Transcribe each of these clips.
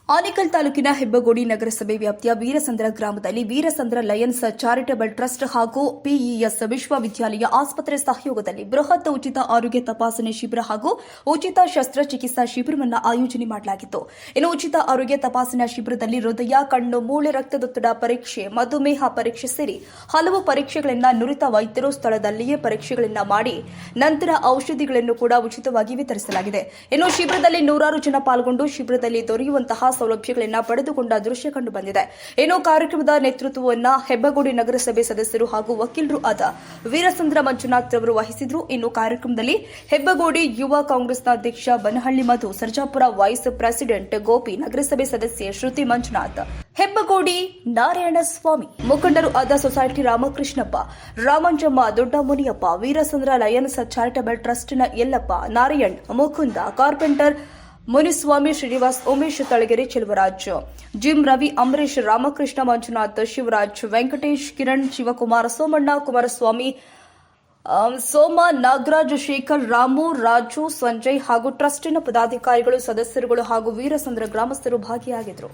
ಆನೇಕಲ್ ತಾಲೂಕಿನ ಹೆಬ್ಬಗೋಡಿ ನಗರಸಭೆ ವ್ಯಾಪ್ತಿಯ ವೀರಸಂದ್ರ ಗ್ರಾಮದಲ್ಲಿ ವೀರಸಂದ್ರ ಲಯನ್ಸ್ ಚಾರಿಟಬಲ್ ಟ್ರಸ್ಟ್ ಹಾಗೂ ಪಿಇಎಸ್ ವಿಶ್ವವಿದ್ಯಾಲಯ ಆಸ್ಪತ್ರೆ ಸಹಯೋಗದಲ್ಲಿ ಬೃಹತ್ ಉಚಿತ ಆರೋಗ್ಯ ತಪಾಸಣೆ ಶಿಬಿರ ಹಾಗೂ ಉಚಿತ ಶಸ್ತ್ರಚಿಕಿತ್ಸಾ ಶಿಬಿರವನ್ನು ಆಯೋಜನೆ ಮಾಡಲಾಗಿತ್ತು. ಇನ್ನು ಉಚಿತ ಆರೋಗ್ಯ ತಪಾಸಣಾ ಶಿಬಿರದಲ್ಲಿ ಹೃದಯ, ಕಣ್ಣು, ಮೂಳೆ, ರಕ್ತದೊತ್ತಡ ಪರೀಕ್ಷೆ, ಮಧುಮೇಹ ಪರೀಕ್ಷೆ ಸೇರಿ ಹಲವು ಪರೀಕ್ಷೆಗಳನ್ನು ನುರಿತ ವೈದ್ಯರು ಸ್ಥಳದಲ್ಲಿಯೇ ಪರೀಕ್ಷೆಗಳನ್ನು ಮಾಡಿ ನಂತರ ಔಷಧಿಗಳನ್ನು ಕೂಡ ಉಚಿತವಾಗಿ ವಿತರಿಸಲಾಗಿದೆ. ಇನ್ನು ಶಿಬಿರದಲ್ಲಿ ನೂರಾರು ಜನ ಪಾಲ್ಗೊಂಡು ಶಿಬಿರದಲ್ಲಿ ದೊರೆಯುವಂತಹ ಸೌಲಭ್ಯಗಳನ್ನು ಪಡೆದುಕೊಂಡ ದೃಶ್ಯ ಕಂಡು ಬಂದಿದೆ. ಇನ್ನು ಕಾರ್ಯಕ್ರಮದ ನೇತೃತ್ವವನ್ನು ಹೆಬ್ಬಗೋಡಿ ನಗರಸಭೆ ಸದಸ್ಯರು ಹಾಗೂ ವಕೀಲರು ಆದ ವೀರಸಂದ್ರ ಮಂಜುನಾಥ್ ಅವರು ವಹಿಸಿದ್ರು. ಇನ್ನು ಕಾರ್ಯಕ್ರಮದಲ್ಲಿ ಹೆಬ್ಬಗೋಡಿ ಯುವ ಕಾಂಗ್ರೆಸ್ನ ಅಧ್ಯಕ್ಷ ಬನಹಳ್ಳಿ ಮಧು, ಸರ್ಜಾಪುರ ವೈಸ್ ಪ್ರೆಸಿಡೆಂಟ್ ಗೋಪಿ, ನಗರಸಭೆ ಸದಸ್ಯೆ ಶ್ರುತಿ ಮಂಜುನಾಥ್, ಹೆಬ್ಬಗೋಡಿ ನಾರಾಯಣಸ್ವಾಮಿ, ಮುಖಂಡರು ಆದ ಸೊಸೈಟಿ ರಾಮಕೃಷ್ಣಪ್ಪ, ರಾಮಂಜಮ್ಮ, ದೊಡ್ಡ ಮುನಿಯಪ್ಪ, ವೀರಸಂದ್ರ ಲಯನ್ಸ್ ಚಾರಿಟಬಲ್ ಟ್ರಸ್ಟ್ನ ಯಲ್ಲಪ್ಪ, ನಾರಾಯಣ್, ಮುಕುಂದ, ಕಾರ್ಪೆಂಟರ್ ಮುನಿಸ್ವಾಮಿ, ಶ್ರೀನಿವಾಸ್, ಉಮೇಶ್, ತಳಗೆರೆ, ಚೆಲುವರಾಜ್, ಜಿಮ್, ರವಿ, ಅಂಬರೀಶ್, ರಾಮಕೃಷ್ಣ, ಮಂಜುನಾಥ್, ಶಿವರಾಜ್, ವೆಂಕಟೇಶ್, ಕಿರಣ್, ಶಿವಕುಮಾರ್, ಸೋಮಣ್ಣ, ಕುಮಾರಸ್ವಾಮಿ, ಸೋಮ, ನಾಗರಾಜ್, ಶೇಖರ್, ರಾಮು, ರಾಜು, ಸಂಜಯ್ ಹಾಗೂ ಟ್ರಸ್ಟಿನ ಪದಾಧಿಕಾರಿಗಳು, ಸದಸ್ಯರುಗಳು ಹಾಗೂ ವೀರಸಂದ್ರ ಗ್ರಾಮಸ್ಥರು ಭಾಗಿಯಾಗಿದ್ದರು.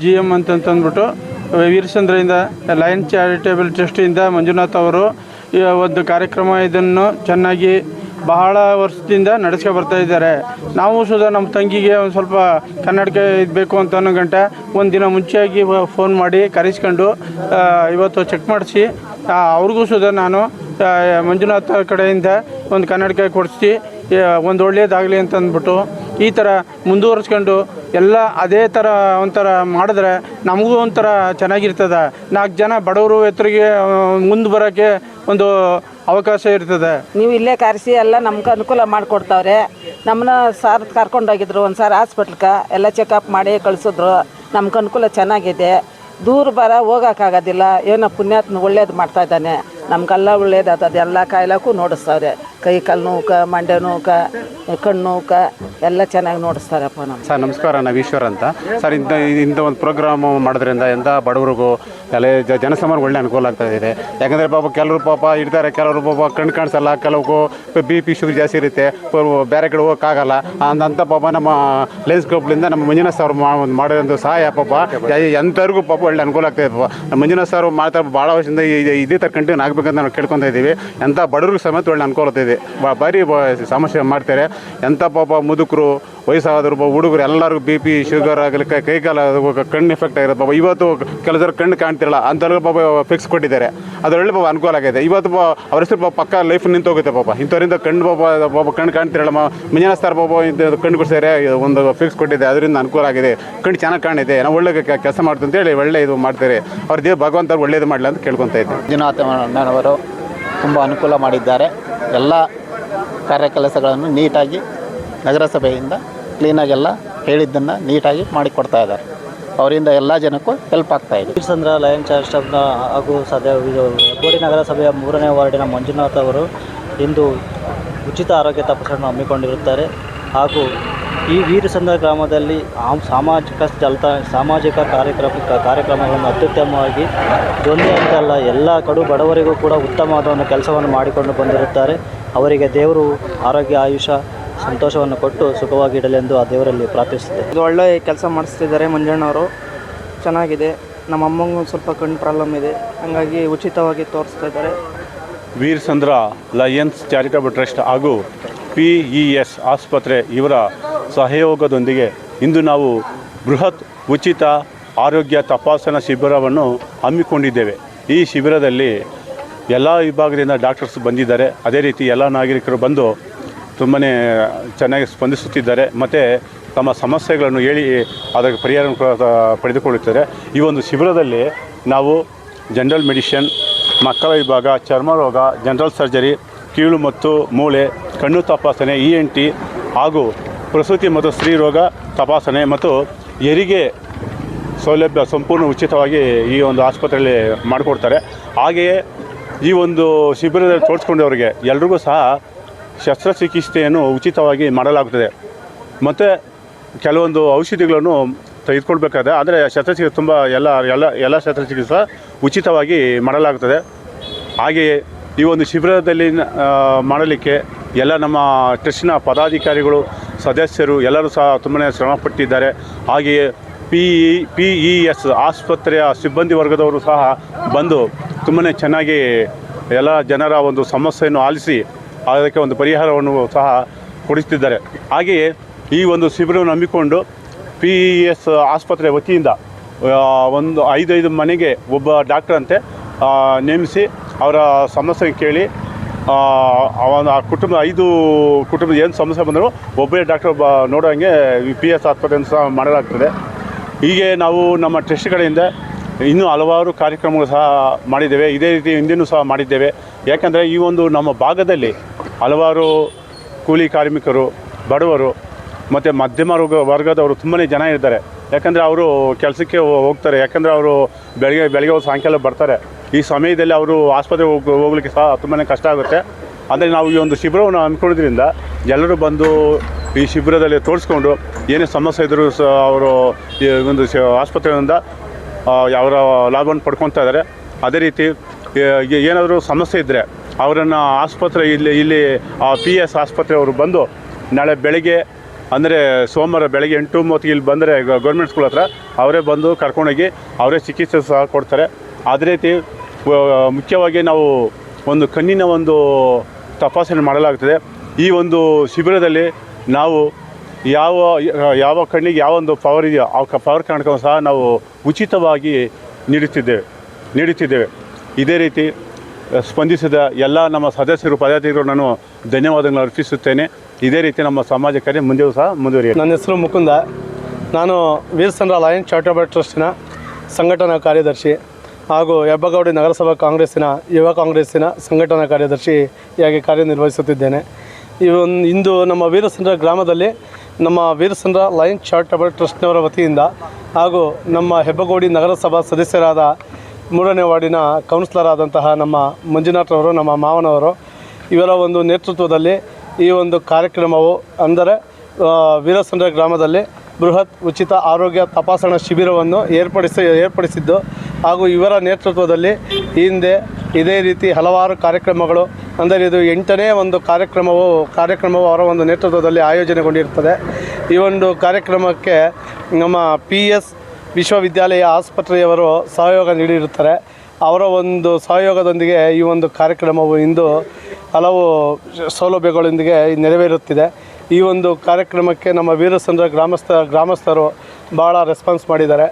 GM ಅಂತಂದ್ಬಿಟ್ಟು ವೀರಸಂದ್ರದಿಂದ ಲಯನ್ ಚಾರಿಟೇಬಲ್ ಟ್ರಸ್ಟಿಂದ ಮಂಜುನಾಥ್ ಅವರು ಈ ಒಂದು ಕಾರ್ಯಕ್ರಮ ಇದನ್ನು ಚೆನ್ನಾಗಿ ಬಹಳ ವರ್ಷದಿಂದ ನಡೆಸ್ಕೊ ಬರ್ತಾ ಇದ್ದಾರೆ. ನಾವು ಸುಧಾ ನಮ್ಮ ತಂಗಿಗೆ ಒಂದು ಸ್ವಲ್ಪ ಕನ್ನಡಕ್ಕೆ ಬೇಕು ಅಂತ ಅನ್ನೋ ಗಂಟೆ ಒಂದು ದಿನ ಮುಂಚೆಯಾಗಿ ಫೋನ್ ಮಾಡಿ ಕರೆಸ್ಕೊಂಡು ಇವತ್ತು ಚೆಕ್ ಮಾಡಿಸಿ ಅವ್ರಿಗೂ ಸುಧಾ ನಾನು ಮಂಜುನಾಥ ಕಡೆಯಿಂದ ಒಂದು ಕನ್ನಡಕ್ಕೆ ಕೊಡಿಸಿ ಒಂದು ಒಳ್ಳೆಯದಾಗಲಿ ಅಂತ ಅಂದ್ಬಿಟ್ಟು ಈ ಥರ ಮುಂದುವರಿಸ್ಕೊಂಡು ಎಲ್ಲ ಅದೇ ಥರ ಒಂಥರ ಮಾಡಿದ್ರೆ ನಮಗೂ ಒಂಥರ ಚೆನ್ನಾಗಿರ್ತದೆ. 4 ಜನ ಬಡವರು ಎತ್ತರಿಗೆ ಮುಂದೆ ಬರೋಕ್ಕೆ ಒಂದು ಅವಕಾಶ ಇರ್ತದೆ. ನೀವು ಇಲ್ಲೇ ಕರೆಸಿ ಎಲ್ಲ ನಮ್ಗೆ ಅನುಕೂಲ ಮಾಡಿಕೊಡ್ತಾವ್ರೆ. ನಮ್ಮನ್ನ ಸಾರ್ ಕರ್ಕೊಂಡೋಗಿದ್ರು ಒಂದು ಸಾರಿ ಹಾಸ್ಪಿಟ್ಲ್ಗೆ ಎಲ್ಲ ಚೆಕಪ್ ಮಾಡಿ ಕಳಿಸಿದ್ರು. ನಮ್ಗೆ ಅನುಕೂಲ ಚೆನ್ನಾಗಿದೆ. ದೂರ ಹೋಗೋಕ್ಕಾಗೋದಿಲ್ಲ. ಏನೋ ಪುಣ್ಯಾತ್ಮ ಒಳ್ಳೇದು ಮಾಡ್ತಾ ಇದ್ದಾನೆ. ನಮಗೆಲ್ಲ ಒಳ್ಳೇದಾಗ್ತದೆ. ಎಲ್ಲ ಕಾಯಿಲೆಗೂ ನೋಡಿಸ್ತಾವ್ರೆ. ಕೈ ಕಾಲು ನೋವುಕ, ಮಂಡ್ಯ ನೋವುಕ, ಕಣ್ಣು ನೋವುಕ ಎಲ್ಲ ಚೆನ್ನಾಗಿ ನೋಡಿಸ್ತಾರಪ್ಪ. ನಮ್ಮ ಸರ್ ನಮಸ್ಕಾರ, ನಾವು ಈಶ್ವರ್ ಅಂತ. ಸರ್ ಇಂಥ ಒಂದು ಪ್ರೋಗ್ರಾಮ್ ಮಾಡೋದ್ರಿಂದ ಎಂಥ ಬಡವರಿಗೂ ಎಲ್ಲ ಜನಸಾಮಾನ್ಯ ಒಳ್ಳೆ ಅನುಕೂಲ ಆಗ್ತಾ ಇದೆ. ಯಾಕಂದರೆ ಪಾಪ ಕೆಲವರು ಪಾಪ ಇರ್ತಾರೆ, ಕೆಲವರು ಪಾಪ ಕಣ್ಣು ಕಾಣಿಸಲ್ಲ, ಕೆಲವು BP ಶುಗರ್ ಜಾಸ್ತಿ ಇರುತ್ತೆ, ಬೇರೆ ಕಡೆ ಹೋಗೋಕ್ಕಾಗಲ್ಲ. ಅಂತ ಪಾಪ ನಮ್ಮ ಲೆನ್ಸ್ ಕ್ಲಬ್ಲಿಂದ ನಮ್ಮ ಮಂಜುನಾಥ್ ಸರ್ ಮಾಡೋದು ಸಹಾಯ ಪಾಪ ಎಂಥವ್ರಿಗೂ ಪಾಪ ಒಳ್ಳೆ ಅನುಕೂಲ ಆಗ್ತಾಯಿದೆ. ಪಾಪ ನಮ್ಮ ಮಂಜುನಾಥ್ ಸರ್ ಮಾಡ್ತಾ ಭಾಳ ವರ್ಷದಿಂದ ಇದೇ ಥರ ಕಂಟಿನ್ಯೂ ಆಗಬೇಕಂತ ನಾವು ಕೇಳ್ಕೊತಾ ಇದ್ದೀವಿ. ಎಂಥ ಬಡವ್ರಿಗೆ ಸಮೇತ ಒಳ್ಳೆ ಅನುಕೂಲ ಆಗ್ತಾಯಿದೆ. ಭಾರಿ ಸಮಸ್ಯೆ ಮಾಡ್ತಾರೆ. ಎಂಥ ಪಾಪ ಮುದುಕರು, ವಯಸ್ಸಾದ್ರು, ಹುಡುಗರು ಎಲ್ಲರಿಗೂ BP ಶುಗರ್ ಆಗಲಿ, ಕೈಕಾಲ ಕಣ್ಣು ಎಫೆಕ್ಟ್ ಆಗಿರೋದು ಪಾಪ. ಇವತ್ತು ಕೆಲಸರು ಕಣ್ಣು ಕಾಣ್ತಿರಲ್ಲ ಅಂಥವ್ರಿಗೆ ಪಾಪ ಫಿಕ್ಸ್ ಕೊಟ್ಟಿದ್ದಾರೆ. ಅದರೊಳ್ಳೆ ಪಾಪ ಅನುಕೂಲ ಆಗಿದೆ. ಇವತ್ತು ಅವ್ರ ಹೆಸರು ಪಾಪ ಪಕ್ಕ ಲೈಫ್ ನಿಂತು ಹೋಗುತ್ತೆ ಪಾಪ. ಇಂಥವ್ರಿಂದ ಕಣ್ಣು ಪಾಪ ಕಣ್ಣು ಕಾಣ್ತಿರಲ್ಲ, ಮಂಜುನಾಥ್ ಸರ್ ಪಾಪ ಕಣ್ಣು ಕೊಡ್ತಾರೆ, ಒಂದು ಫಿಕ್ಸ್ ಕೊಟ್ಟಿದೆ. ಅದರಿಂದ ಅನುಕೂಲ ಆಗಿದೆ. ಕಣ್ಣು ಚೆನ್ನಾಗಿ ಕಾಣಿದೆ. ನಾವು ಒಳ್ಳೆ ಕೆಲಸ ಮಾಡ್ತೀವಿ ಅಂತೇಳಿ ಒಳ್ಳೆ ಇದು ಮಾಡ್ತಾರೆ. ಅವ್ರ ದೇವ್ ಭಗವಂತ ಒಳ್ಳೇದು ಮಾಡಲಿ ಅಂತ ಕೇಳ್ಕೊತಾ ಇದ್ದೀವಿ. ಮಂಜುನಾಥ ಅಣ್ಣನವರು ತುಂಬ ಅನುಕೂಲ ಮಾಡಿದ್ದಾರೆ. ಎಲ್ಲ ಕಾರ್ಯಕೆಲಸಗಳನ್ನು ನೀಟಾಗಿ ನಗರಸಭೆಯಿಂದ ಕ್ಲೀನಾಗೆಲ್ಲ ಹೇಳಿದ್ದನ್ನು ನೀಟಾಗಿ ಮಾಡಿಕೊಡ್ತಾ ಇದ್ದಾರೆ. ಅವರಿಂದ ಎಲ್ಲ ಜನಕ್ಕೂ ಹೆಲ್ಪ್ ಆಗ್ತಾಯಿದೆ. ವೀರಸಂದ್ರ ಲಯನ್ ಚಾರಿಟೇಬಲ್ನ ಹಾಗೂ ಹೆಬ್ಬಗೋಡಿ ನಗರಸಭೆಯ 3ನೇ ವಾರ್ಡಿನ ಮಂಜುನಾಥ್ ಅವರು ಇಂದು ಉಚಿತ ಆರೋಗ್ಯ ತಪಾಸಣೆಯನ್ನು ಹಮ್ಮಿಕೊಂಡಿರುತ್ತಾರೆ. ಹಾಗೂ ಈ ವೀರಸಂದ್ರ ಗ್ರಾಮದಲ್ಲಿ ಸಾಮಾಜಿಕ ಕಾರ್ಯಕ್ರಮಗಳನ್ನು ಅತ್ಯುತ್ತಮವಾಗಿ ಒಂದೇ ಅಂತಲ್ಲ ಎಲ್ಲ ಕಡು ಬಡವರಿಗೂ ಕೂಡ ಉತ್ತಮವಾದ ಒಂದು ಕೆಲಸವನ್ನು ಮಾಡಿಕೊಂಡು ಬಂದಿರುತ್ತಾರೆ. ಅವರಿಗೆ ದೇವರು ಆರೋಗ್ಯ, ಆಯುಷ, ಸಂತೋಷವನ್ನು ಕೊಟ್ಟು ಸುಖವಾಗಿಡಲೆಂದು ಆ ದೇವರಲ್ಲಿ ಪ್ರಾರ್ಥಿಸುತ್ತೆ. ಇದು ಒಳ್ಳೆ ಕೆಲಸ ಮಾಡಿಸ್ತಿದ್ದಾರೆ ಮಂಜಣ್ಣವರು. ಚೆನ್ನಾಗಿದೆ. ನಮ್ಮ ಅಮ್ಮಂಗೂ ಸ್ವಲ್ಪ ಕಣ್ಣು ಪ್ರಾಬ್ಲಮ್ ಇದೆ, ಹಾಗಾಗಿ ಉಚಿತವಾಗಿ ತೋರಿಸ್ತಾ ಇದ್ದಾರೆ. ವೀರಸಂದ್ರ ಲಯನ್ಸ್ ಚಾರಿಟಬಲ್ ಟ್ರಸ್ಟ್ ಹಾಗೂ PES ಆಸ್ಪತ್ರೆ ಇವರ ಸಹಯೋಗದೊಂದಿಗೆ ಇಂದು ನಾವು ಬೃಹತ್ ಉಚಿತ ಆರೋಗ್ಯ ತಪಾಸಣಾ ಶಿಬಿರವನ್ನು ಹಮ್ಮಿಕೊಂಡಿದ್ದೇವೆ. ಈ ಶಿಬಿರದಲ್ಲಿ ಎಲ್ಲ ವಿಭಾಗದಿಂದ ಡಾಕ್ಟರ್ಸ್ ಬಂದಿದ್ದಾರೆ. ಅದೇ ರೀತಿ ಎಲ್ಲ ನಾಗರಿಕರು ಬಂದು ತುಂಬಾ ಚೆನ್ನಾಗಿ ಸ್ಪಂದಿಸುತ್ತಿದ್ದಾರೆ ಮತ್ತು ತಮ್ಮ ಸಮಸ್ಯೆಗಳನ್ನು ಹೇಳಿ ಅದಕ್ಕೆ ಪರಿಹಾರವನ್ನು ಪಡೆದುಕೊಳ್ಳುತ್ತಾರೆ. ಈ ಒಂದು ಶಿಬಿರದಲ್ಲಿ ನಾವು ಜನರಲ್ ಮೆಡಿಷನ್, ಮಕ್ಕಳ ವಿಭಾಗ, ಚರ್ಮ ರೋಗ, ಜನರಲ್ ಸರ್ಜರಿ, ಕೀಳು ಮತ್ತು ಮೂಳೆ, ಕಣ್ಣು ತಪಾಸಣೆ, ENT ಹಾಗೂ ಪ್ರಸೂತಿ ಮತ್ತು ಸ್ತ್ರೀ ರೋಗ ತಪಾಸಣೆ ಮತ್ತು ಹೆರಿಗೆ ಸೌಲಭ್ಯ ಸಂಪೂರ್ಣ ಉಚಿತವಾಗಿ ಈ ಒಂದು ಆಸ್ಪತ್ರೆಯಲ್ಲಿ ಮಾಡಿಕೊಡ್ತಾರೆ. ಹಾಗೆಯೇ ಈ ಒಂದು ಶಿಬಿರದಲ್ಲಿ ತೋರಿಸ್ಕೊಂಡವರಿಗೆ ಎಲ್ರಿಗೂ ಸಹ ಶಸ್ತ್ರಚಿಕಿತ್ಸೆಯನ್ನು ಉಚಿತವಾಗಿ ಮಾಡಲಾಗುತ್ತದೆ. ಮತ್ತು ಕೆಲವೊಂದು ಔಷಧಿಗಳನ್ನು ತೆಗೆದುಕೊಳ್ಬೇಕಾದ್ರೆ ಆದರೆ ಶಸ್ತ್ರಚಿಕಿತ್ಸೆ ತುಂಬ ಎಲ್ಲ ಶಸ್ತ್ರಚಿಕಿತ್ಸೆ ಉಚಿತವಾಗಿ ಮಾಡಲಾಗುತ್ತದೆ. ಹಾಗೆಯೇ ಈ ಒಂದು ಶಿಬಿರದಲ್ಲಿ ಮಾಡಲಿಕ್ಕೆ ಎಲ್ಲ ನಮ್ಮ ಟ್ರಸ್ಟಿನ ಪದಾಧಿಕಾರಿಗಳು, ಸದಸ್ಯರು ಎಲ್ಲರೂ ಸಹ ತುಂಬಾ ಶ್ರಮಪಟ್ಟಿದ್ದಾರೆ. ಹಾಗೆಯೇ PES ಆಸ್ಪತ್ರೆಯ ಸಿಬ್ಬಂದಿ ವರ್ಗದವರು ಸಹ ಬಂದು ತುಂಬಾ ಚೆನ್ನಾಗಿ ಎಲ್ಲ ಜನರ ಒಂದು ಸಮಸ್ಯೆಯನ್ನು ಆಲಿಸಿ ಅದಕ್ಕೆ ಒಂದು ಪರಿಹಾರವನ್ನು ಸಹ ಕೊಡಿಸುತ್ತಿದ್ದಾರೆ. ಹಾಗೆಯೇ ಈ ಒಂದು ಶಿಬಿರವನ್ನು ಹಮ್ಮಿಕೊಂಡು PES ಆಸ್ಪತ್ರೆ ವತಿಯಿಂದ ಒಂದು 5 ಮನೆಗೆ ಒಬ್ಬ ಡಾಕ್ಟ್ರಂತೆ ನೇಮಿಸಿ ಅವರ ಸಮಸ್ಯೆ ಕೇಳಿ ಅವನ ಕುಟುಂಬ 5 ಕುಟುಂಬದ ಏನು ಸಮಸ್ಯೆ ಬಂದರೂ ಒಬ್ಬರೇ ಡಾಕ್ಟರ್ ನೋಡೋಂಗೆ PES ಆಸ್ಪತ್ರೆಯನ್ನು ಸಹ ಮಾಡಲಾಗ್ತದೆ. ಹೀಗೆ ನಾವು ನಮ್ಮ ಟ್ರಸ್ಟ್ ಕಡೆಯಿಂದ ಇನ್ನೂ ಹಲವಾರು ಕಾರ್ಯಕ್ರಮಗಳು ಸಹ ಮಾಡಿದ್ದೇವೆ. ಇದೇ ರೀತಿ ಹಿಂದಿನೂ ಸಹ ಮಾಡಿದ್ದೇವೆ. ಯಾಕಂದರೆ ಈ ಒಂದು ನಮ್ಮ ಭಾಗದಲ್ಲಿ ಹಲವಾರು ಕೂಲಿ ಕಾರ್ಮಿಕರು, ಬಡವರು ಮತ್ತು ಮಧ್ಯಮ ವರ್ಗದವರು ತುಂಬಾ ಜನ ಇದ್ದಾರೆ. ಯಾಕಂದರೆ ಅವರು ಕೆಲಸಕ್ಕೆ ಹೋಗ್ತಾರೆ. ಯಾಕಂದರೆ ಅವರು ಬೆಳಗ್ಗೆ ಸಾಯಂಕಾಲ ಬರ್ತಾರೆ. ಈ ಸಮಯದಲ್ಲಿ ಅವರು ಆಸ್ಪತ್ರೆಗೆ ಹೋಗ್ಲಿಕ್ಕೆ ಸಹ ತುಂಬಾ ಕಷ್ಟ ಆಗುತ್ತೆ. ಅಂದರೆ ನಾವು ಈ ಒಂದು ಶಿಬಿರವನ್ನು ಹಮ್ಮಿಕೊಳ್ಳೋದ್ರಿಂದ ಎಲ್ಲರೂ ಬಂದು ಈ ಶಿಬಿರದಲ್ಲಿ ತೋರಿಸ್ಕೊಂಡು ಏನೇ ಸಮಸ್ಯೆ ಇದ್ದರೂ ಸಹ ಅವರು ಈ ಒಂದು ಆಸ್ಪತ್ರೆಯಿಂದ ಅವರ ಲಾಭವನ್ನು ಪಡ್ಕೊತಾ ಇದ್ದಾರೆ. ಅದೇ ರೀತಿ ಏನಾದರೂ ಸಮಸ್ಯೆ ಇದ್ದರೆ ಅವರನ್ನು ಆಸ್ಪತ್ರೆ ಇಲ್ಲಿ PES ಆಸ್ಪತ್ರೆಯವರು ಬಂದು ನಾಳೆ ಬೆಳಗ್ಗೆ ಅಂದರೆ ಸೋಮವಾರ ಬೆಳಗ್ಗೆ 8:30 ಇಲ್ಲಿ ಬಂದರೆ ಗೌರ್ಮೆಂಟ್ ಸ್ಕೂಲ್ ಹತ್ರ ಅವರೇ ಬಂದು ಕರ್ಕೊಂಡೋಗಿ ಅವರೇ ಚಿಕಿತ್ಸೆ ಸಹ ಕೊಡ್ತಾರೆ. ಅದೇ ರೀತಿ ಮುಖ್ಯವಾಗಿ ನಾವು ಒಂದು ಕಣ್ಣಿನ ಒಂದು ತಪಾಸಣೆ ಮಾಡಲಾಗ್ತದೆ. ಈ ಒಂದು ಶಿಬಿರದಲ್ಲಿ ನಾವು ಯಾವ ಕಣ್ಣಿಗೆ ಯಾವ ಒಂದು ಪವರ್ ಇದೆಯೋ ಆ ಪವರ್ ಕನ್ನಡಕವನ್ನು ಸಹ ನಾವು ಉಚಿತವಾಗಿ ನೀಡುತ್ತಿದ್ದೇವೆ. ಇದೇ ರೀತಿ ಸ್ಪಂದಿಸಿದ ಎಲ್ಲ ನಮ್ಮ ಸದಸ್ಯರು ಪದಾಧಿಕಾರಿಗಳು ನಾನು ಧನ್ಯವಾದಗಳನ್ನು ಅರ್ಪಿಸುತ್ತೇನೆ. ಇದೇ ರೀತಿ ನಮ್ಮ ಸಮಾಜ ಕಾರ್ಯ ಮುಂದೆಯೂ ಸಹ ಮುಂದುವರಿಯುತ್ತೆ. ನನ್ನ ಹೆಸರು ಮುಕುಂದ. ನಾನು ವೀರಸಂದ್ರ ಲಯನ್ಸ್ ಚಾರಿಟಬಲ್ ಟ್ರಸ್ಟಿನ ಸಂಘಟನಾ ಕಾರ್ಯದರ್ಶಿ ಹಾಗೂ ಹೆಬ್ಬಗೋಡಿ ನಗರಸಭಾ ಕಾಂಗ್ರೆಸ್ಸಿನ ಯುವ ಕಾಂಗ್ರೆಸ್ಸಿನ ಸಂಘಟನಾ ಕಾರ್ಯದರ್ಶಿಯಾಗಿ ಕಾರ್ಯನಿರ್ವಹಿಸುತ್ತಿದ್ದೇನೆ. ಇಂದು ನಮ್ಮ ವೀರಸಂದ್ರ ಗ್ರಾಮದಲ್ಲಿ ನಮ್ಮ ವೀರಸಂದ್ರ ಲಯನ್ಸ್ ಚಾರಿಟಬಲ್ ಟ್ರಸ್ಟ್ನವರ ವತಿಯಿಂದ ಹಾಗೂ ನಮ್ಮ ಹೆಬ್ಬಗೋಡಿ ನಗರಸಭಾ ಸದಸ್ಯರಾದ 3ನೇ ವಾರ್ಡಿನ ಕೌನ್ಸಿಲರ್ ಆದಂತಹ ನಮ್ಮ ಮಂಜುನಾಥ್ರವರು, ನಮ್ಮ ಮಾವನವರು, ಇವರ ಒಂದು ನೇತೃತ್ವದಲ್ಲಿ ಈ ಒಂದು ಕಾರ್ಯಕ್ರಮವು ಅಂದರೆ ವೀರಸಂದ್ರ ಗ್ರಾಮದಲ್ಲಿ ಬೃಹತ್ ಉಚಿತ ಆರೋಗ್ಯ ತಪಾಸಣಾ ಶಿಬಿರವನ್ನು ಏರ್ಪಡಿಸಿದ್ದು ಹಾಗೂ ಇವರ ನೇತೃತ್ವದಲ್ಲಿ ಹಿಂದೆ ಇದೇ ರೀತಿ ಹಲವಾರು ಕಾರ್ಯಕ್ರಮಗಳು, ಅಂದರೆ ಇದು 8ನೇ ಒಂದು ಕಾರ್ಯಕ್ರಮವು ಅವರ ಒಂದು ನೇತೃತ್ವದಲ್ಲಿ ಆಯೋಜನೆಗೊಂಡಿರುತ್ತದೆ. ಈ ಒಂದು ಕಾರ್ಯಕ್ರಮಕ್ಕೆ ನಮ್ಮ PS ವಿಶ್ವವಿದ್ಯಾಲಯ ಆಸ್ಪತ್ರೆಯವರು ಸಹಯೋಗ ನೀಡಿರುತ್ತಾರೆ. ಅವರ ಒಂದು ಸಹಯೋಗದೊಂದಿಗೆ ಈ ಒಂದು ಕಾರ್ಯಕ್ರಮವು ಇಂದು ಹಲವು ಸೌಲಭ್ಯಗಳೊಂದಿಗೆ ನೆರವೇರುತ್ತಿದೆ. ಈ ಒಂದು ಕಾರ್ಯಕ್ರಮಕ್ಕೆ ನಮ್ಮ ವೀರಸಂದ್ರ ಗ್ರಾಮಸ್ಥರು ಭಾಳ ರೆಸ್ಪಾನ್ಸ್ ಮಾಡಿದ್ದಾರೆ.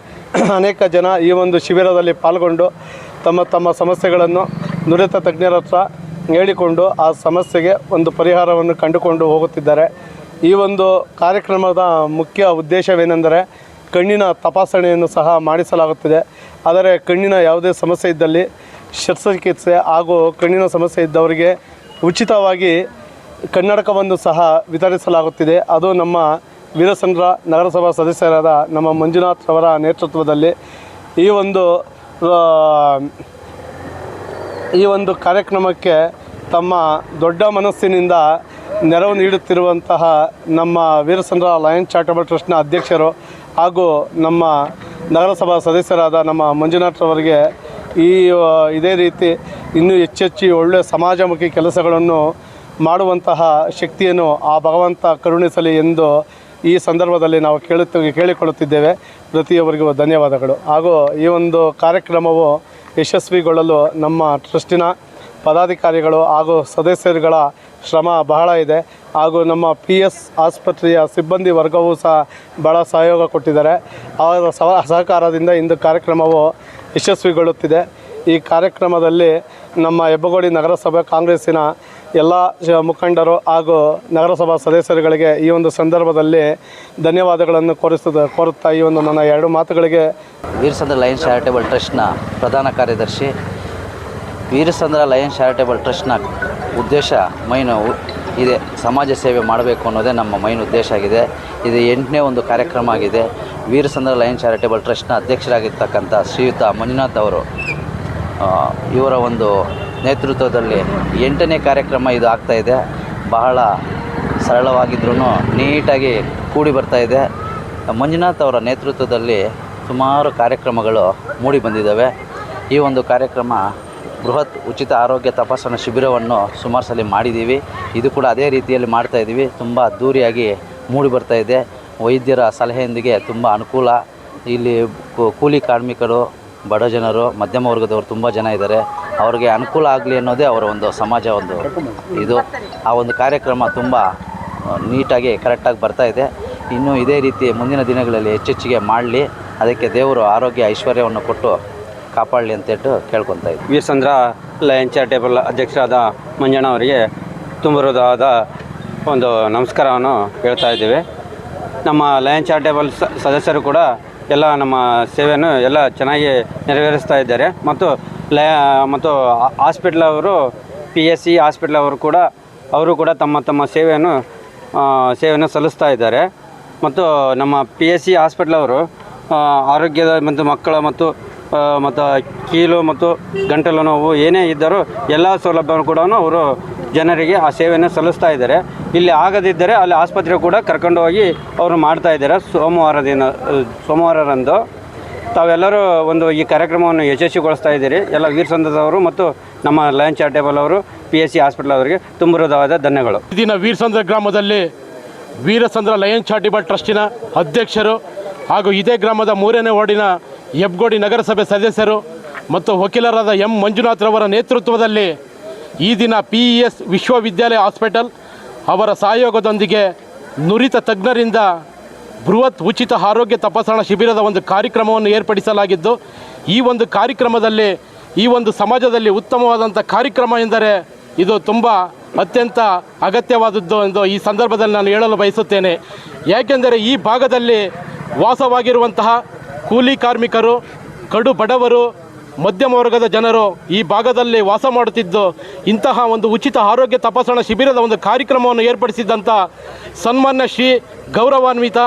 ಅನೇಕ ಜನ ಈ ಒಂದು ಶಿಬಿರದಲ್ಲಿ ಪಾಲ್ಗೊಂಡು ತಮ್ಮ ಸಮಸ್ಯೆಗಳನ್ನು ನುರಿತ ತಜ್ಞರ ಹತ್ರ ಹೇಳಿಕೊಂಡು ಆ ಸಮಸ್ಯೆಗೆ ಒಂದು ಪರಿಹಾರವನ್ನು ಕಂಡುಕೊಂಡು ಹೋಗುತ್ತಿದ್ದಾರೆ. ಈ ಒಂದು ಕಾರ್ಯಕ್ರಮದ ಮುಖ್ಯ ಉದ್ದೇಶವೇನೆಂದರೆ ಕಣ್ಣಿನ ತಪಾಸಣೆಯನ್ನು ಸಹ ಮಾಡಿಸಲಾಗುತ್ತಿದೆ. ಆದರೆ ಕಣ್ಣಿನ ಯಾವುದೇ ಸಮಸ್ಯೆ ಇದ್ದಲ್ಲಿ ಶಸ್ತ್ರಚಿಕಿತ್ಸೆ ಹಾಗೂ ಕಣ್ಣಿನ ಸಮಸ್ಯೆ ಇದ್ದವರಿಗೆ ಉಚಿತವಾಗಿ ಕನ್ನಡಕವನ್ನು ಸಹ ವಿತರಿಸಲಾಗುತ್ತಿದೆ. ಅದು ನಮ್ಮ ವೀರಸಂದ್ರ ನಗರಸಭಾ ಸದಸ್ಯರಾದ ನಮ್ಮ ಮಂಜುನಾಥ್ ಅವರ ನೇತೃತ್ವದಲ್ಲಿ ಈ ಒಂದು ಕಾರ್ಯಕ್ರಮಕ್ಕೆ ತಮ್ಮ ದೊಡ್ಡ ಮನಸ್ಸಿನಿಂದ ನೆರವು ನೀಡುತ್ತಿರುವಂತಹ ನಮ್ಮ ವೀರಸಂದ್ರ ಲಯನ್ಸ್ ಚಾರಿಟಬಲ್ ಟ್ರಸ್ಟ್ನ ಅಧ್ಯಕ್ಷರು ಹಾಗೂ ನಮ್ಮ ನಗರಸಭಾ ಸದಸ್ಯರಾದ ನಮ್ಮ ಮಂಜುನಾಥ್ರವರಿಗೆ ಇದೇ ರೀತಿ ಇನ್ನೂ ಹೆಚ್ಚೆಚ್ಚು ಒಳ್ಳೆಯ ಸಮಾಜಮುಖಿ ಕೆಲಸಗಳನ್ನು ಮಾಡುವಂತಹ ಶಕ್ತಿಯನ್ನು ಆ ಭಗವಂತ ಕರುಣಿಸಲಿ ಎಂದು ಈ ಸಂದರ್ಭದಲ್ಲಿ ನಾವು ಕೇಳಿಕೊಳ್ಳುತ್ತಿದ್ದೇವೆ. ಪ್ರತಿಯೊಬ್ಬರಿಗೂ ಧನ್ಯವಾದಗಳು. ಹಾಗೂ ಈ ಒಂದು ಕಾರ್ಯಕ್ರಮವು ಯಶಸ್ವಿಗೊಳ್ಳಲು ನಮ್ಮ ಟ್ರಸ್ಟಿನ ಪದಾಧಿಕಾರಿಗಳು ಹಾಗೂ ಸದಸ್ಯರುಗಳ ಶ್ರಮ ಬಹಳ ಇದೆ. ಹಾಗೂ ನಮ್ಮ PS ಆಸ್ಪತ್ರೆಯ ಸಿಬ್ಬಂದಿ ವರ್ಗವೂ ಸಹ ಭಾಳ ಸಹಯೋಗ ಕೊಟ್ಟಿದ್ದಾರೆ. ಅವರ ಸಹಕಾರದಿಂದ ಇಂದು ಕಾರ್ಯಕ್ರಮವು ಯಶಸ್ವಿಗೊಳ್ಳುತ್ತಿದೆ. ಈ ಕಾರ್ಯಕ್ರಮದಲ್ಲಿ ನಮ್ಮ ಹೆಬ್ಬಗೋಡಿ ನಗರಸಭೆ ಕಾಂಗ್ರೆಸ್ಸಿನ ಎಲ್ಲ ಮುಖಂಡರು ಹಾಗೂ ನಗರಸಭಾ ಸದಸ್ಯರುಗಳಿಗೆ ಈ ಒಂದು ಸಂದರ್ಭದಲ್ಲಿ ಧನ್ಯವಾದಗಳನ್ನು ಕೋರುತ್ತಾ ಈ ಒಂದು ನನ್ನ 2 ಮಾತುಗಳಿಗೆ ವೀರಸಂದ್ರ ಲಯನ್ಸ್ ಚಾರಿಟಬಲ್ ಟ್ರಸ್ಟ್ನ ಪ್ರಧಾನ ಕಾರ್ಯದರ್ಶಿ. ವೀರಸಂದ್ರ ಲಯನ್ಸ್ ಚಾರಿಟಬಲ್ ಟ್ರಸ್ಟ್ನ ಉದ್ದೇಶ ಇದೆ, ಸಮಾಜ ಸೇವೆ ಮಾಡಬೇಕು ಅನ್ನೋದೇ ನಮ್ಮ ಮೈನ್ ಉದ್ದೇಶ ಆಗಿದೆ. ಇದು 8ನೇ ಒಂದು ಕಾರ್ಯಕ್ರಮ ಆಗಿದೆ. ವೀರಸಂದ್ರ ಲಯನ್ಸ್ ಚಾರಿಟಬಲ್ ಟ್ರಸ್ಟ್ನ ಅಧ್ಯಕ್ಷರಾಗಿರ್ತಕ್ಕಂಥ ಶ್ರೀಯುತ ಮಂಜುನಾಥ್ ಅವರು ಇವರ ಒಂದು ನೇತೃತ್ವದಲ್ಲಿ 8ನೇ ಕಾರ್ಯಕ್ರಮ ಇದು ಆಗ್ತಾಯಿದೆ. ಬಹಳ ಸರಳವಾಗಿದ್ರೂ ನೀಟಾಗಿ ಕೂಡಿ ಬರ್ತಾಯಿದೆ. ಮಂಜುನಾಥ್ ಅವರ ನೇತೃತ್ವದಲ್ಲಿ ಸುಮಾರು ಕಾರ್ಯಕ್ರಮಗಳು ಮೂಡಿ ಬಂದಿದ್ದಾವೆ. ಈ ಒಂದು ಕಾರ್ಯಕ್ರಮ ಬೃಹತ್ ಉಚಿತ ಆರೋಗ್ಯ ತಪಾಸಣಾ ಶಿಬಿರವನ್ನು ಸುಮಾರು ಸಲ ಮಾಡಿದ್ದೀವಿ. ಇದು ಕೂಡ ಅದೇ ರೀತಿಯಲ್ಲಿ ಮಾಡ್ತಾಯಿದ್ದೀವಿ. ತುಂಬ ಅದ್ಧೂರಿಯಾಗಿ ಮೂಡಿ ಬರ್ತಾಯಿದೆ. ವೈದ್ಯರ ಸಲಹೆಯೊಂದಿಗೆ ತುಂಬ ಅನುಕೂಲ. ಇಲ್ಲಿ ಕೂಲಿ ಕಾರ್ಮಿಕರು, ಬಡ ಜನರು, ಮಧ್ಯಮ ವರ್ಗದವರು ತುಂಬ ಜನ ಇದ್ದಾರೆ. ಅವ್ರಿಗೆ ಅನುಕೂಲ ಆಗಲಿ ಅನ್ನೋದೇ ಅವರ ಒಂದು ಸಮಾಜ ಇದು. ಆ ಒಂದು ಕಾರ್ಯಕ್ರಮ ತುಂಬ ನೀಟಾಗಿ ಕರೆಕ್ಟಾಗಿ ಬರ್ತಾಯಿದೆ. ಇನ್ನು ಇದೇ ರೀತಿ ಮುಂದಿನ ದಿನಗಳಲ್ಲಿ ಹೆಚ್ಚೆಚ್ಚಿಗೆ ಮಾಡಲಿ, ಅದಕ್ಕೆ ದೇವರು ಆರೋಗ್ಯ ಐಶ್ವರ್ಯವನ್ನು ಕೊಟ್ಟು ಕಾಪಾಡಲಿ ಅಂತೇಳಿ ಕೇಳ್ಕೊತಾ ಇದ್ವಿ. ವೀರಸಂದ್ರ ಲಯನ್ಸ್ ಚಾರಿಟಬಲ್ ಅಧ್ಯಕ್ಷರಾದ ಮಂಜಣ್ಣ ಅವರಿಗೆ ತುಂಬ ಹೃದಯವಾದ ಒಂದು ನಮಸ್ಕಾರವನ್ನು ಹೇಳ್ತಾ ಇದ್ದೇವೆ. ನಮ್ಮ ಲಯನ್ಸ್ ಚಾರಿಟಬಲ್ ಸದಸ್ಯರು ಕೂಡ ಎಲ್ಲ ನಮ್ಮ ಸೇವೆಯನ್ನು ಎಲ್ಲ ಚೆನ್ನಾಗಿ ನೆರವೇರಿಸ್ತಾ ಇದ್ದಾರೆ. ಮತ್ತು ಹಾಸ್ಪಿಟ್ಲ್ ಅವರು PSC ಹಾಸ್ಪಿಟ್ಲ್ ಅವರು ಕೂಡ ತಮ್ಮ ಸೇವೆಯನ್ನು ಸಲ್ಲಿಸ್ತಾ ಇದ್ದಾರೆ. ಮತ್ತು ನಮ್ಮ PSC ಹಾಸ್ಪಿಟ್ಲ್ ಅವರು ಆರೋಗ್ಯದ ಮತ್ತು ಮಕ್ಕಳ ಮತ್ತು ಕೀಲು ಮತ್ತು ಗಂಟಲು ನೋವು ಏನೇ ಇದ್ದರೂ ಎಲ್ಲ ಸೌಲಭ್ಯವನ್ನು ಕೂಡ ಅವರು ಜನರಿಗೆ ಆ ಸೇವೆಯನ್ನು ಸಲ್ಲಿಸ್ತಾ ಇದ್ದಾರೆ. ಇಲ್ಲಿ ಆಗದಿದ್ದರೆ ಅಲ್ಲಿ ಆಸ್ಪತ್ರೆ ಕೂಡ ಕರ್ಕೊಂಡು ಹೋಗಿ ಅವರು ಮಾಡ್ತಾ ಇದ್ದಾರೆ. ಸೋಮವಾರರಂದು ತಾವೆಲ್ಲರೂ ಈ ಕಾರ್ಯಕ್ರಮವನ್ನು ಯಶಸ್ವಿಗೊಳಿಸ್ತಾ ಇದ್ದೀರಿ. ಎಲ್ಲ ವೀರಸಂದ್ರದವರು ಮತ್ತು ನಮ್ಮ ಲಯನ್ಸ್ ಚಾರಿಟಬಲ್ ಅವರು PSC ಹಾಸ್ಪಿಟಲ್ ಅವರಿಗೆ ತುಂಬ ಹೃದಯವಾದ ಧನ್ಯವಾದಗಳು. ದಿನ ವೀರಸಂದ್ರ ಗ್ರಾಮದಲ್ಲಿ ವೀರಸಂದ್ರ ಲಯನ್ ಚಾರಿಟಬಲ್ ಟ್ರಸ್ಟಿನ ಅಧ್ಯಕ್ಷರು ಹಾಗೂ ಇದೇ ಗ್ರಾಮದ 3ನೇ ವಾರ್ಡಿನ ಹೆಬ್ಬಗೋಡಿ ನಗರಸಭೆ ಸದಸ್ಯರು ಮತ್ತು ವಕೀಲರಾದ ಎಂ ಮಂಜುನಾಥ್ರವರ ನೇತೃತ್ವದಲ್ಲಿ ಈ ದಿನ PES ವಿಶ್ವವಿದ್ಯಾಲಯ ಹಾಸ್ಪಿಟಲ್ ಅವರ ಸಹಯೋಗದೊಂದಿಗೆ ನುರಿತ ತಜ್ಞರಿಂದ ಬೃಹತ್ ಉಚಿತ ಆರೋಗ್ಯ ತಪಾಸಣಾ ಶಿಬಿರದ ಒಂದು ಕಾರ್ಯಕ್ರಮವನ್ನು ಏರ್ಪಡಿಸಲಾಗಿದ್ದು, ಈ ಒಂದು ಕಾರ್ಯಕ್ರಮದಲ್ಲಿ ಈ ಒಂದು ಸಮಾಜದಲ್ಲಿ ಉತ್ತಮವಾದಂಥ ಕಾರ್ಯಕ್ರಮ ಎಂದರೆ ಇದು ತುಂಬ ಅತ್ಯಂತ ಅಗತ್ಯವಾದದ್ದು ಎಂದು ಈ ಸಂದರ್ಭದಲ್ಲಿ ನಾನು ಹೇಳಲು ಬಯಸುತ್ತೇನೆ. ಯಾಕೆಂದರೆ ಈ ಭಾಗದಲ್ಲಿ ವಾಸವಾಗಿರುವಂತಹ ಕೂಲಿ ಕಾರ್ಮಿಕರು, ಕಡು ಬಡವರು, ಮಧ್ಯಮ ವರ್ಗದ ಜನರು ಈ ಭಾಗದಲ್ಲಿ ವಾಸ ಮಾಡುತ್ತಿದ್ದು, ಇಂತಹ ಒಂದು ಉಚಿತ ಆರೋಗ್ಯ ತಪಾಸಣಾ ಶಿಬಿರದ ಒಂದು ಕಾರ್ಯಕ್ರಮವನ್ನು ಏರ್ಪಡಿಸಿದ್ದಂಥ ಸನ್ಮಾನ್ಯ ಶ್ರೀ ಗೌರವಾನ್ವಿತ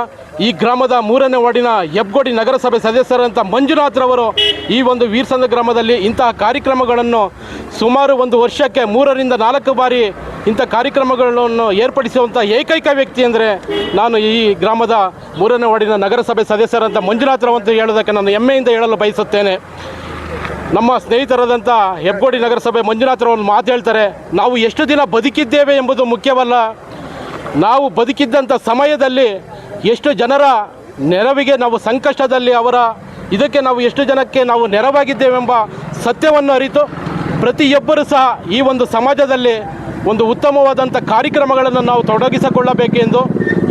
ಈ ಗ್ರಾಮದ 3ನೇ ವಾರ್ಡಿನ ಹೆಬ್ಬಗೋಡಿ ನಗರಸಭೆ ಸದಸ್ಯರಂಥ ಮಂಜುನಾಥ್ರವರು ಈ ಒಂದು ವೀರಸಂದ್ರ ಗ್ರಾಮದಲ್ಲಿ ಇಂತಹ ಕಾರ್ಯಕ್ರಮಗಳನ್ನು ಸುಮಾರು ಒಂದು ವರ್ಷಕ್ಕೆ 3ರಿಂದ 4 ಬಾರಿ ಇಂಥ ಕಾರ್ಯಕ್ರಮಗಳನ್ನು ಏರ್ಪಡಿಸುವಂಥ ಏಕೈಕ ವ್ಯಕ್ತಿ ಅಂದರೆ ನಾನು ಈ ಗ್ರಾಮದ 3ನೇ ವಾರ್ಡಿನ ನಗರಸಭೆ ಸದಸ್ಯರಂಥ ಮಂಜುನಾಥ್ರವಂತ ಹೇಳೋದಕ್ಕೆ ನಾನು ಹೆಮ್ಮೆಯಿಂದ ಹೇಳಲು ಬಯಸುತ್ತೇನೆ. ನಮ್ಮ ಸ್ನೇಹಿತರಾದಂಥ ಹೆಬ್ಬಗೋಡಿ ನಗರಸಭೆ ಮಂಜುನಾಥ್ರವರು ಮಾತು ಹೇಳ್ತಾರೆ, ನಾವು ಎಷ್ಟು ದಿನ ಬದುಕಿದ್ದೇವೆ ಎಂಬುದು ಮುಖ್ಯವಲ್ಲ, ನಾವು ಬದುಕಿದ್ದಂಥ ಸಮಯದಲ್ಲಿ ಎಷ್ಟು ಜನರ ನೆರವಿಗೆ ನಾವು ಸಂಕಷ್ಟದಲ್ಲಿ ಇದಕ್ಕೆ ನಾವು ಎಷ್ಟು ಜನಕ್ಕೆ ನಾವು ನೆರವಾಗಿದ್ದೇವೆಂಬ ಸತ್ಯವನ್ನು ಅರಿತು ಪ್ರತಿಯೊಬ್ಬರೂ ಸಹ ಈ ಒಂದು ಸಮಾಜದಲ್ಲಿ ಒಂದು ಉತ್ತಮವಾದಂಥ ಕಾರ್ಯಕ್ರಮಗಳನ್ನು ನಾವು ತೊಡಗಿಸಿಕೊಳ್ಳಬೇಕೆಂದು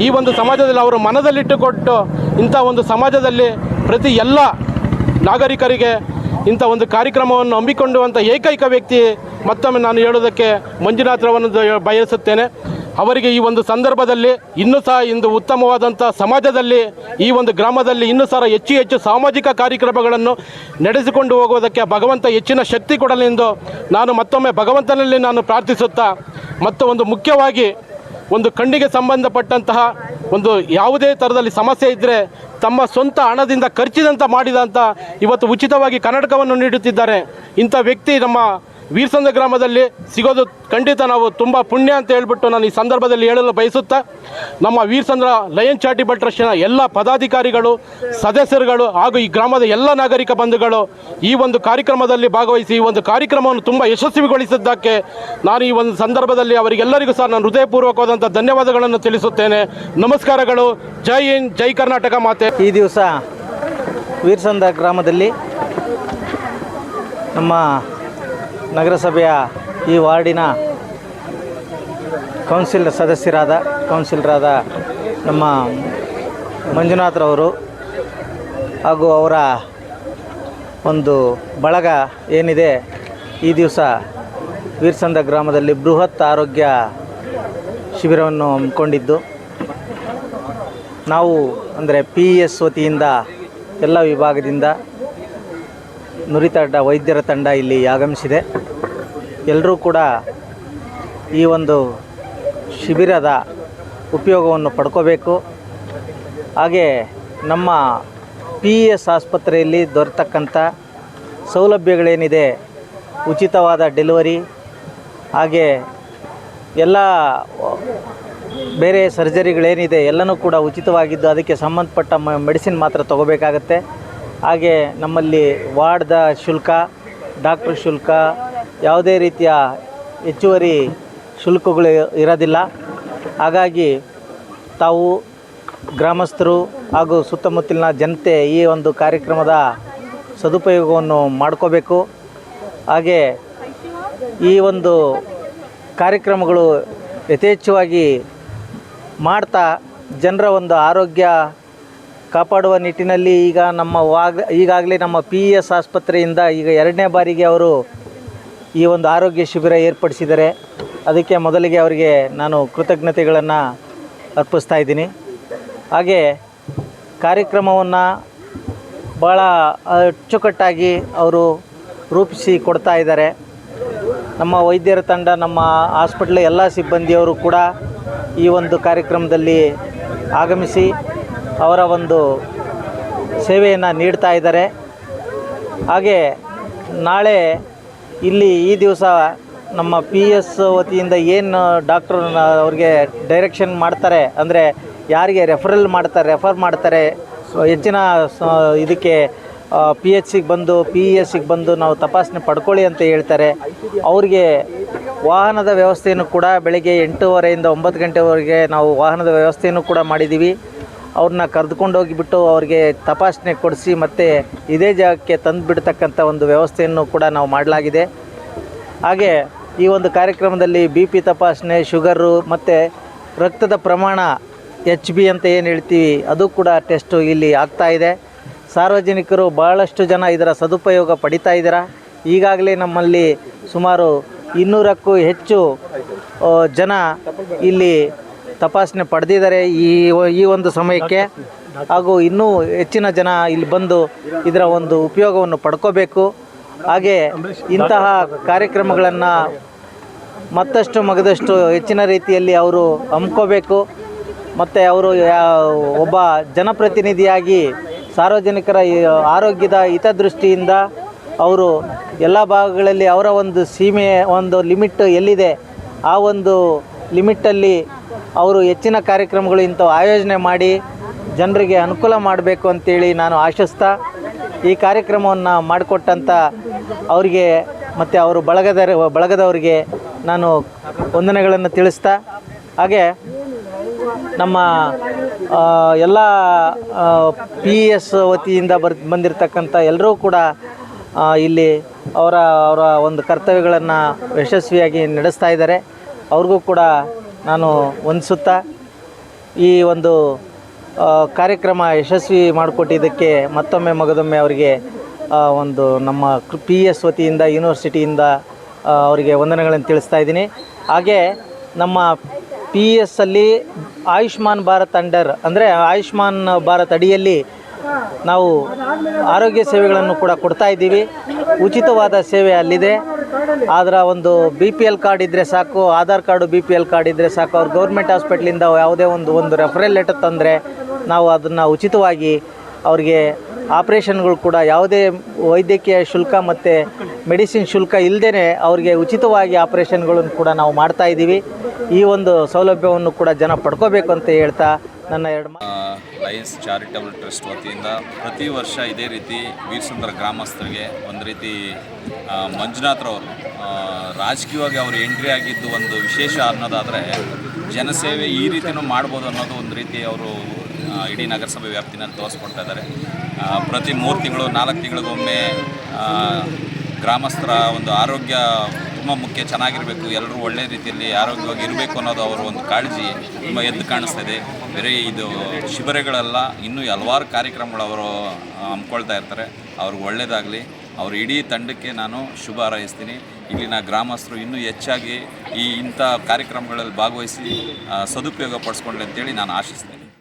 ಈ ಒಂದು ಸಮಾಜದಲ್ಲಿ ಅವರು ಮನದಲ್ಲಿಟ್ಟುಕೊಟ್ಟು ಇಂಥ ಒಂದು ಸಮಾಜದಲ್ಲಿ ಪ್ರತಿ ಎಲ್ಲ ನಾಗರಿಕರಿಗೆ ಇಂಥ ಒಂದು ಕಾರ್ಯಕ್ರಮವನ್ನು ಹಮ್ಮಿಕೊಳ್ಳುವಂಥ ಏಕೈಕ ವ್ಯಕ್ತಿ ಮತ್ತೊಮ್ಮೆ ನಾನು ಹೇಳೋದಕ್ಕೆ ಮಂಜುನಾಥ್ರವನ್ನು ಬಯಸುತ್ತೇನೆ. ಅವರಿಗೆ ಈ ಒಂದು ಸಂದರ್ಭದಲ್ಲಿ ಇನ್ನೂ ಸಹ ಇಂದು ಉತ್ತಮವಾದಂಥ ಸಮಾಜದಲ್ಲಿ ಈ ಒಂದು ಗ್ರಾಮದಲ್ಲಿ ಇನ್ನೂ ಸಹ ಹೆಚ್ಚು ಸಾಮಾಜಿಕ ಕಾರ್ಯಕ್ರಮಗಳನ್ನು ನಡೆಸಿಕೊಂಡು ಹೋಗುವುದಕ್ಕೆ ಭಗವಂತ ಹೆಚ್ಚಿನ ಶಕ್ತಿ ಕೊಡಲೆಂದು ನಾನು ಮತ್ತೊಮ್ಮೆ ಭಗವಂತನಲ್ಲಿ ನಾನು ಪ್ರಾರ್ಥಿಸುತ್ತಾ, ಮತ್ತು ಒಂದು ಮುಖ್ಯವಾಗಿ ಒಂದು ಕಣ್ಣಿಗೆ ಸಂಬಂಧಪಟ್ಟಂತಹ ಒಂದು ಯಾವುದೇ ಥರದಲ್ಲಿ ಸಮಸ್ಯೆ ಇದ್ದರೆ ತಮ್ಮ ಸ್ವಂತ ಹಣದಿಂದ ಖರ್ಚಿದಂತ ಮಾಡಿದಂಥ ಇವತ್ತು ಉಚಿತವಾಗಿ ಕನ್ನಡಕವನ್ನು ನೀಡುತ್ತಿದ್ದಾರೆ. ಇಂಥ ವ್ಯಕ್ತಿ ನಮ್ಮ ವೀರಸಂದ್ರ ಗ್ರಾಮದಲ್ಲಿ ಸಿಗೋದು ಖಂಡಿತ ನಾವು ತುಂಬ ಪುಣ್ಯ ಅಂತ ಹೇಳ್ಬಿಟ್ಟು ನಾನು ಈ ಸಂದರ್ಭದಲ್ಲಿ ಹೇಳಲು ಬಯಸುತ್ತಾ, ನಮ್ಮ ವೀರಸಂದ್ರ ಲಯನ್ ಚಾರಿಟಬಲ್ ಟ್ರಸ್ಟಿನ ಎಲ್ಲ ಪದಾಧಿಕಾರಿಗಳು, ಸದಸ್ಯರುಗಳು ಹಾಗೂ ಈ ಗ್ರಾಮದ ಎಲ್ಲ ನಾಗರಿಕ ಬಂಧುಗಳು ಈ ಒಂದು ಕಾರ್ಯಕ್ರಮದಲ್ಲಿ ಭಾಗವಹಿಸಿ ಈ ಒಂದು ಕಾರ್ಯಕ್ರಮವನ್ನು ತುಂಬ ಯಶಸ್ವಿಗೊಳಿಸಿದ್ದಕ್ಕೆ ನಾನು ಈ ಒಂದು ಸಂದರ್ಭದಲ್ಲಿ ಅವರಿಗೆಲ್ಲರಿಗೂ ಸಹ ನಾನು ಹೃದಯಪೂರ್ವಕವಾದಂಥ ಧನ್ಯವಾದಗಳನ್ನು ತಿಳಿಸುತ್ತೇನೆ. ನಮಸ್ಕಾರಗಳು. ಜೈ ಹಿಂದ್, ಜೈ ಕರ್ನಾಟಕ ಮಾತೆ. ಈ ದಿವಸ ವೀರಸಂದ್ರ ಗ್ರಾಮದಲ್ಲಿ ನಮ್ಮ ನಗರಸಭೆಯ ಈ ವಾರ್ಡಿನ ಕೌನ್ಸಿಲರಾದ ನಮ್ಮ ಮಂಜುನಾಥ್ರವರು ಹಾಗೂ ಅವರ ಒಂದು ಬಳಗ ಏನಿದೆ ಈ ದಿವಸ ವೀರಸಂದ್ರ ಗ್ರಾಮದಲ್ಲಿ ಬೃಹತ್ ಆರೋಗ್ಯ ಶಿಬಿರವನ್ನು ಹಮ್ಮಿಕೊಂಡಿದ್ದು, ನಾವು ಅಂದರೆ PES ವತಿಯಿಂದ ಎಲ್ಲ ವಿಭಾಗದಿಂದ ನುರಿತ ವೈದ್ಯರ ತಂಡ ಇಲ್ಲಿ ಆಗಮಿಸಿದೆ. ಎಲ್ಲರೂ ಕೂಡ ಈ ಒಂದು ಶಿಬಿರದ ಉಪಯೋಗವನ್ನು ಪಡ್ಕೋಬೇಕು. ಹಾಗೆ ನಮ್ಮ PES ಆಸ್ಪತ್ರೆಯಲ್ಲಿ ದೊರೆತಕ್ಕಂಥ ಸೌಲಭ್ಯಗಳೇನಿದೆ, ಉಚಿತವಾದ ಡೆಲಿವರಿ, ಹಾಗೆ ಎಲ್ಲ ಬೇರೆ ಸರ್ಜರಿಗಳೇನಿದೆ ಎಲ್ಲನೂ ಕೂಡ ಉಚಿತವಾಗಿದ್ದು ಅದಕ್ಕೆ ಸಂಬಂಧಪಟ್ಟ ಮೆಡಿಸಿನ್ ಮಾತ್ರ ತಗೋಬೇಕಾಗತ್ತೆ. ಹಾಗೆ ನಮ್ಮಲ್ಲಿ ವಾರ್ಡ್ದ ಶುಲ್ಕ, ಡಾಕ್ಟ್ರ್ ಶುಲ್ಕ, ಯಾವುದೇ ರೀತಿಯ ಹೆಚ್ಚುವರಿ ಶುಲ್ಕಗಳು ಇರೋದಿಲ್ಲ. ಹಾಗಾಗಿ ತಾವು ಗ್ರಾಮಸ್ಥರು ಹಾಗೂ ಸುತ್ತಮುತ್ತಲಿನ ಜನತೆ ಈ ಒಂದು ಕಾರ್ಯಕ್ರಮದ ಸದುಪಯೋಗವನ್ನು ಮಾಡ್ಕೋಬೇಕು. ಹಾಗೆ ಈ ಒಂದು ಕಾರ್ಯಕ್ರಮಗಳು ಯಥೇಚ್ಛವಾಗಿ ಮಾಡ್ತಾ ಜನರ ಒಂದು ಆರೋಗ್ಯ ಕಾಪಾಡುವ ನಿಟ್ಟಿನಲ್ಲಿ ಈಗಾಗಲೇ ನಮ್ಮ PES ಆಸ್ಪತ್ರೆಯಿಂದ ಈಗ 2ನೇ ಬಾರಿಗೆ ಅವರು ಈ ಒಂದು ಆರೋಗ್ಯ ಶಿಬಿರ ಏರ್ಪಡಿಸಿದ್ದಾರೆ. ಅದಕ್ಕೆ ಮೊದಲಿಗೆ ಅವರಿಗೆ ನಾನು ಕೃತಜ್ಞತೆಗಳನ್ನು ಅರ್ಪಿಸ್ತಾ ಇದ್ದೀನಿ. ಹಾಗೆ ಕಾರ್ಯಕ್ರಮವನ್ನು ಭಾಳ ಅಚ್ಚುಕಟ್ಟಾಗಿ ಅವರು ರೂಪಿಸಿ ಕೊಡ್ತಾ ಇದ್ದಾರೆ. ನಮ್ಮ ವೈದ್ಯರ ತಂಡ, ನಮ್ಮ ಹಾಸ್ಪಿಟ್ಲ್ ಎಲ್ಲ ಸಿಬ್ಬಂದಿಯವರು ಕೂಡ ಈ ಒಂದು ಕಾರ್ಯಕ್ರಮದಲ್ಲಿ ಆಗಮಿಸಿ ಅವರ ಒಂದು ಸೇವೆಯನ್ನು ನೀಡ್ತಾ ಇದ್ದಾರೆ. ಹಾಗೆ ನಾಳೆ ಇಲ್ಲಿ ಈ ದಿವಸ ನಮ್ಮ PES ವತಿಯಿಂದ ಏನು ಡಾಕ್ಟ್ರು ಅವ್ರಿಗೆ ಡೈರೆಕ್ಷನ್ ಮಾಡ್ತಾರೆ, ಅಂದರೆ ಯಾರಿಗೆ ರೆಫರ್ ಮಾಡ್ತಾರೆ ಹೆಚ್ಚಿನ ಇದಕ್ಕೆ PHCಗೆ ಬಂದು PESಗೆ ಬಂದು ನಾವು ತಪಾಸಣೆ ಪಡ್ಕೊಳ್ಳಿ ಅಂತ ಹೇಳ್ತಾರೆ. ಅವ್ರಿಗೆ ವಾಹನದ ವ್ಯವಸ್ಥೆಯನ್ನು ಕೂಡ ಬೆಳಗ್ಗೆ 8:30ಯಿಂದ 9 ಗಂಟೆವರೆಗೆ ನಾವು ವಾಹನದ ವ್ಯವಸ್ಥೆಯನ್ನು ಕೂಡ ಮಾಡಿದ್ದೀವಿ. ಅವ್ರನ್ನ ಕರೆದುಕೊಂಡೋಗಿಬಿಟ್ಟು ಅವ್ರಿಗೆ ತಪಾಸಣೆ ಕೊಡಿಸಿ ಮತ್ತು ಇದೇ ಜಾಗಕ್ಕೆ ತಂದು ಬಿಡ್ತಕ್ಕಂಥ ಒಂದು ವ್ಯವಸ್ಥೆಯನ್ನು ಕೂಡ ನಾವು ಮಾಡಲಾಗಿದೆ. ಹಾಗೆ ಈ ಒಂದು ಕಾರ್ಯಕ್ರಮದಲ್ಲಿ BP ತಪಾಸಣೆ, ಶುಗರು ಮತ್ತು ರಕ್ತದ ಪ್ರಮಾಣ HB ಅಂತ ಏನು ಹೇಳ್ತೀವಿ ಅದು ಕೂಡ ಟೆಸ್ಟು ಇಲ್ಲಿ ಆಗ್ತಾಯಿದೆ. ಸಾರ್ವಜನಿಕರು ಭಾಳಷ್ಟು ಜನ ಇದರ ಸದುಪಯೋಗ ಪಡಿತಾ ಇದ್ದಾರೆ. ಈಗಾಗಲೇ ನಮ್ಮಲ್ಲಿ ಸುಮಾರು 200ಕ್ಕೂ ಹೆಚ್ಚು ಜನ ಇಲ್ಲಿ ತಪಾಸಣೆ ಪಡೆದಿದ್ದಾರೆ ಈ ಒಂದು ಸಮಯಕ್ಕೆ. ಹಾಗೂ ಇನ್ನೂ ಹೆಚ್ಚಿನ ಜನ ಇಲ್ಲಿ ಬಂದು ಇದರ ಒಂದು ಉಪಯೋಗವನ್ನು ಪಡ್ಕೋಬೇಕು. ಹಾಗೆ ಇಂತಹ ಕಾರ್ಯಕ್ರಮಗಳನ್ನು ಮತ್ತಷ್ಟು ಮಗದಷ್ಟು ಹೆಚ್ಚಿನ ರೀತಿಯಲ್ಲಿ ಅವರು ಹಮ್ಮಿಕೋಬೇಕು. ಮತ್ತು ಅವರು ಒಬ್ಬ ಜನಪ್ರತಿನಿಧಿಯಾಗಿ ಸಾರ್ವಜನಿಕರ ಆರೋಗ್ಯದ ಹಿತದೃಷ್ಟಿಯಿಂದ ಅವರು ಎಲ್ಲ ಭಾಗಗಳಲ್ಲಿ ಅವರ ಒಂದು ಸೀಮೆ ಒಂದು ಲಿಮಿಟ್ ಎಲ್ಲಿದೆ ಆ ಒಂದು ಲಿಮಿಟ್ಟಲ್ಲಿ ಅವರು ಹೆಚ್ಚಿನ ಕಾರ್ಯಕ್ರಮಗಳು ಇಂಥವು ಆಯೋಜನೆ ಮಾಡಿ ಜನರಿಗೆ ಅನುಕೂಲ ಮಾಡಬೇಕು ಅಂತೇಳಿ ನಾನು ಆಶಿಸ್ತಾ ಈ ಕಾರ್ಯಕ್ರಮವನ್ನು ಮಾಡಿಕೊಟ್ಟಂಥ ಅವರಿಗೆ ಮತ್ತು ಅವರು ಬಳಗದವರಿಗೆ ನಾನು ವಂದನೆಗಳನ್ನು ತಿಳಿಸ್ತಾ, ಹಾಗೆ ನಮ್ಮ ಎಲ್ಲ PES ವತಿಯಿಂದ ಬಂದಿರತಕ್ಕಂಥ ಎಲ್ಲರೂ ಕೂಡ ಇಲ್ಲಿ ಅವರ ಒಂದು ಕರ್ತವ್ಯಗಳನ್ನು ಯಶಸ್ವಿಯಾಗಿ ನಡೆಸ್ತಾ ಇದ್ದಾರೆ. ಅವ್ರಿಗೂ ಕೂಡ ನಾನು ವಂದಿಸುತ್ತಾ ಈ ಒಂದು ಕಾರ್ಯಕ್ರಮ ಯಶಸ್ವಿ ಮಾಡಿಕೊಟ್ಟಿದ್ದಕ್ಕೆ ಮತ್ತೊಮ್ಮೆ ಮಗದೊಮ್ಮೆ ಅವರಿಗೆ ಒಂದು ನಮ್ಮ PES ವತಿಯಿಂದ ಯೂನಿವರ್ಸಿಟಿಯಿಂದ ಅವರಿಗೆ ವಂದನೆಗಳನ್ನು ತಿಳಿಸ್ತಾ ಇದ್ದೀನಿ. ಹಾಗೆ ನಮ್ಮ PES ಅಲ್ಲಿ ಆಯುಷ್ಮಾನ್ ಭಾರತ್ ಅಂದರೆ ಆಯುಷ್ಮಾನ್ ಭಾರತ್ ಅಡಿಯಲ್ಲಿ ನಾವು ಆರೋಗ್ಯ ಸೇವೆಗಳನ್ನು ಕೂಡ ಕೊಡ್ತಾ ಇದ್ದೀವಿ. ಉಚಿತವಾದ ಸೇವೆ ಅಲ್ಲಿದೆ. ಅದರ ಒಂದು BPL ಕಾರ್ಡ್ ಇದ್ದರೆ ಸಾಕು, ಆಧಾರ್ ಕಾರ್ಡು BPL ಕಾರ್ಡ್ ಇದ್ದರೆ ಸಾಕು. ಅವ್ರು ಗೌರ್ಮೆಂಟ್ ಹಾಸ್ಪಿಟ್ಲಿಂದ ಯಾವುದೇ ಒಂದು ರೆಫರಲ್ ಲೆಟರ್ ತಂದರೆ ನಾವು ಅದನ್ನು ಉಚಿತವಾಗಿ ಅವ್ರಿಗೆ ಆಪ್ರೇಷನ್ಗಳು ಕೂಡ ಯಾವುದೇ ವೈದ್ಯಕೀಯ ಶುಲ್ಕ ಮತ್ತು ಮೆಡಿಸಿನ್ ಶುಲ್ಕ ಇಲ್ಲದೇ ಅವ್ರಿಗೆ ಉಚಿತವಾಗಿ ಆಪ್ರೇಷನ್ಗಳನ್ನು ಕೂಡ ನಾವು ಮಾಡ್ತಾಯಿದ್ದೀವಿ. ಈ ಒಂದು ಸೌಲಭ್ಯವನ್ನು ಕೂಡ ಜನ ಪಡ್ಕೋಬೇಕು ಅಂತ ಹೇಳ್ತಾ ನನ್ನ ಲಯನ್ಸ್ ಚಾರಿಟಬಲ್ ಟ್ರಸ್ಟ್ ವತಿಯಿಂದ ಪ್ರತಿ ವರ್ಷ ಇದೇ ರೀತಿ ವೀರಸಂದ್ರ ಗ್ರಾಮಸ್ಥರಿಗೆ ಒಂದು ರೀತಿ ಮಂಜುನಾಥ್ರವರು ರಾಜಕೀಯವಾಗಿ ಅವರು ಎಂಟ್ರಿ ಆಗಿದ್ದು ಒಂದು ವಿಶೇಷ ಅನ್ನೋದಾದರೆ ಜನಸೇವೆ ಈ ರೀತಿಯೂ ಮಾಡ್ಬೋದು ಅನ್ನೋದು ಒಂದು ರೀತಿ ಅವರು ಇಡೀ ನಗರಸಭೆ ವ್ಯಾಪ್ತಿನಲ್ಲಿ ತೋರಿಸ್ಕೊಡ್ತಾ ಇದ್ದಾರೆ. ಪ್ರತಿ 3 ತಿಂಗಳು 4 ತಿಂಗಳಿಗೊಮ್ಮೆ ಗ್ರಾಮಸ್ಥರ ಒಂದು ಆರೋಗ್ಯ ತುಂಬ ಮುಖ್ಯ, ಚೆನ್ನಾಗಿರಬೇಕು, ಎಲ್ಲರೂ ಒಳ್ಳೆ ರೀತಿಯಲ್ಲಿ ಆರೋಗ್ಯವಾಗಿ ಇರಬೇಕು ಅನ್ನೋದು ಅವರ ಒಂದು ಕಾಳಜಿ ತುಂಬ ಎದ್ದು ಕಾಣಿಸ್ತಾ ಇದೆ. ಬೇರೆ ಇದು ಶಿಬಿರಗಳೆಲ್ಲ ಇನ್ನೂ ಹಲವಾರು ಕಾರ್ಯಕ್ರಮಗಳು ಅವರು ಹಮ್ಮಿಕೊಳ್ತಾ ಇರ್ತಾರೆ. ಅವ್ರಿಗೆ ಒಳ್ಳೆಯದಾಗಲಿ. ಅವ್ರ ಇಡೀ ತಂಡಕ್ಕೆ ನಾನು ಶುಭ ಹಾರೈಸ್ತೀನಿ. ಇಲ್ಲಿನ ಗ್ರಾಮಸ್ಥರು ಇನ್ನೂ ಹೆಚ್ಚಾಗಿ ಇಂಥ ಕಾರ್ಯಕ್ರಮಗಳಲ್ಲಿ ಭಾಗವಹಿಸಿ ಸದುಪಯೋಗ ಪಡಿಸ್ಕೊಳ್ಳಿ ಅಂತೇಳಿ ನಾನು ಆಶಿಸ್ತೀನಿ.